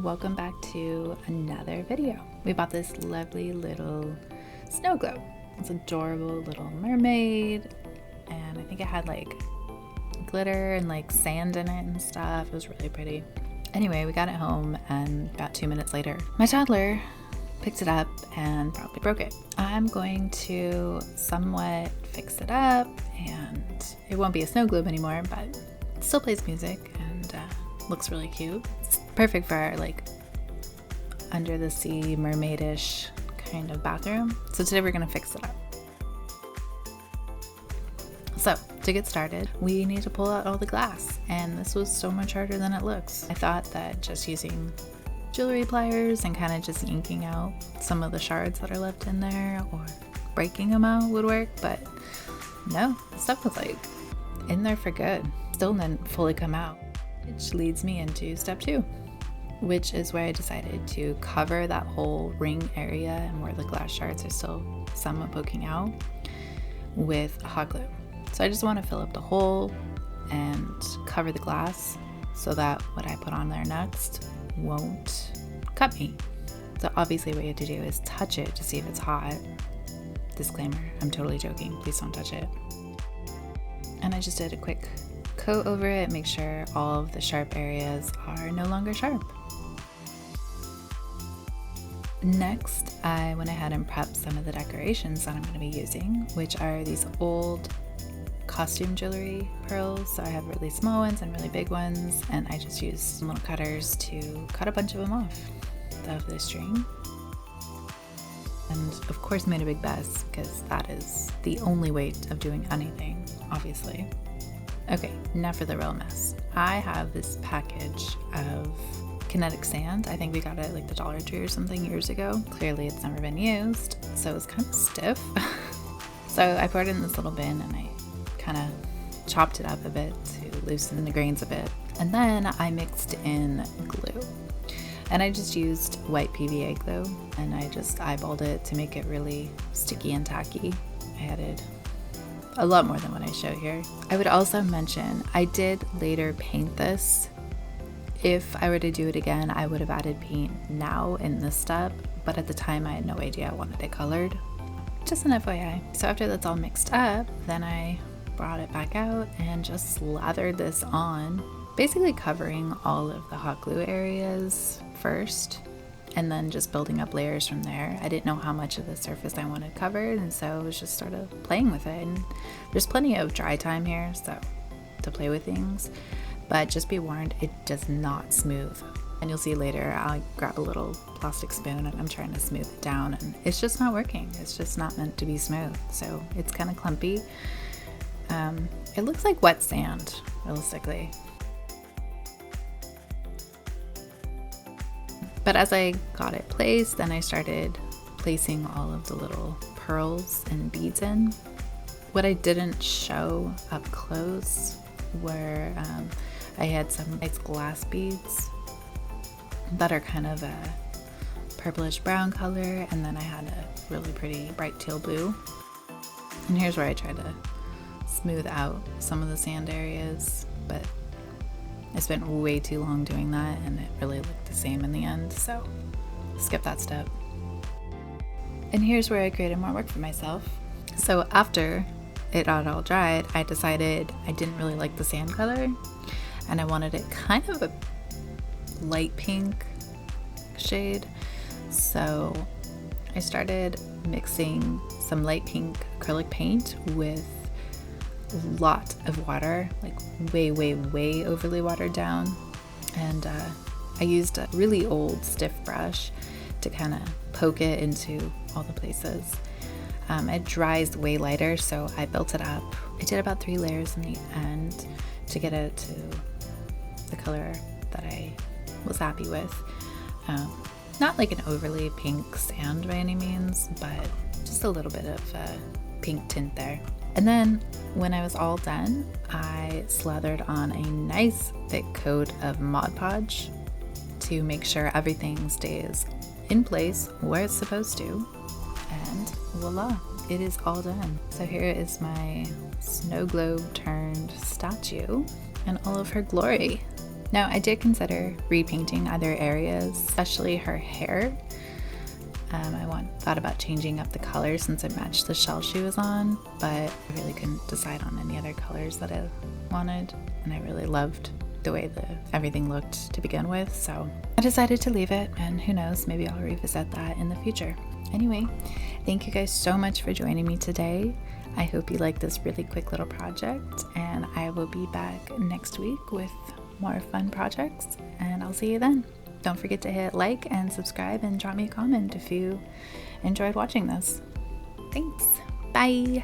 welcome back to another video. We bought this lovely little snow globe. It's adorable little mermaid, and I think it had like glitter and like sand in it and stuff. It was really pretty. Anyway, we got it home, and about 2 minutes later, my toddler picked it up and probably broke it. I'm going to somewhat fix it up, and it won't be a snow globe anymore, but it still plays music and looks really cute. It's perfect for our like under the sea mermaidish kind of bathroom. So today we're gonna fix it up. So to get started, we need to pull out all the glass, and this was so much harder than it looks. I thought that just using jewelry pliers and kind of just yanking out some of the shards that are left in there or breaking them out would work, but no, the stuff was like in there for good. Still didn't fully come out, which leads me into step 2, which is where I decided to cover that whole ring area and where the glass shards are still somewhat poking out with hot glue. So I just want to fill up the hole and cover the glass so that what I put on there next won't cut me. So obviously what you have to do is touch it to see if it's hot. Disclaimer, I'm totally joking, please don't touch it. And I just did a quick coat over it, make sure all of the sharp areas are no longer sharp. Next, I went ahead and prepped some of the decorations that I'm going to be using, which are these old costume jewelry pearls. So I have really small ones and really big ones, and I just used some little cutters to cut a bunch of them off of the string. And of course made a big mess because that is the only way of doing anything, obviously. Okay, now for the real mess. I have this package of kinetic sand. I think we got it like the Dollar Tree or something years ago. Clearly it's never been used, so it's kind of stiff. So I poured it in this little bin and I kind of chopped it up a bit to loosen the grains a bit. And then I mixed in glue. And I just used white PVA glue, and I just eyeballed it to make it really sticky and tacky. I added a lot more than what I show here. I would also mention, I did later paint this. If I were to do it again, I would have added paint now in this step, but at the time I had no idea I wanted it colored. Just an FYI. So after that's all mixed up, then I brought it back out and just slathered this on, basically covering all of the hot glue areas first, and then just building up layers from there. I didn't know how much of the surface I wanted covered, and so I was just sort of playing with it. And there's plenty of dry time here, so to play with things, but just be warned, it does not smooth. And you'll see later, I'll grab a little plastic spoon and I'm trying to smooth it down, and it's just not working. It's just not meant to be smooth, so it's kind of clumpy. It looks like wet sand, realistically. But as I got it placed, then I started placing all of the little pearls and beads in. What I didn't show up close were I had some nice glass beads that are kind of a purplish brown color, and then I had a really pretty bright teal blue. And here's where I tried to smooth out some of the sand areas, but I spent way too long doing that and it really looked the same in the end, so skip that step. And here's where I created more work for myself. So after it all dried, I decided I didn't really like the sand color and I wanted it kind of a light pink shade. So I started mixing some light pink acrylic paint with a lot of water, like way overly watered down. And I used a really old stiff brush to kind of poke it into all the places. It dries way lighter, so I built it up. I did about 3 layers in the end to get it to the color that I was happy with. Not like an overly pink sand by any means, but just a little bit of a pink tint there. And then when I was all done, I slathered on a nice thick coat of Modpodge to make sure everything stays in place where it's supposed to. And voila, it is all done. So here is my snow globe turned statue in all of her glory. Now, I did consider repainting other areas, especially her hair. I thought about changing up the color since it matched the shell she was on, but I really couldn't decide on any other colors that I wanted, and I really loved the way everything looked to begin with, so I decided to leave it, and who knows, maybe I'll revisit that in the future. Anyway, thank you guys so much for joining me today. I hope you like this really quick little project, and I will be back next week with more fun projects, and I'll see you then. Don't forget to hit like and subscribe and drop me a comment if you enjoyed watching this. Thanks. Bye.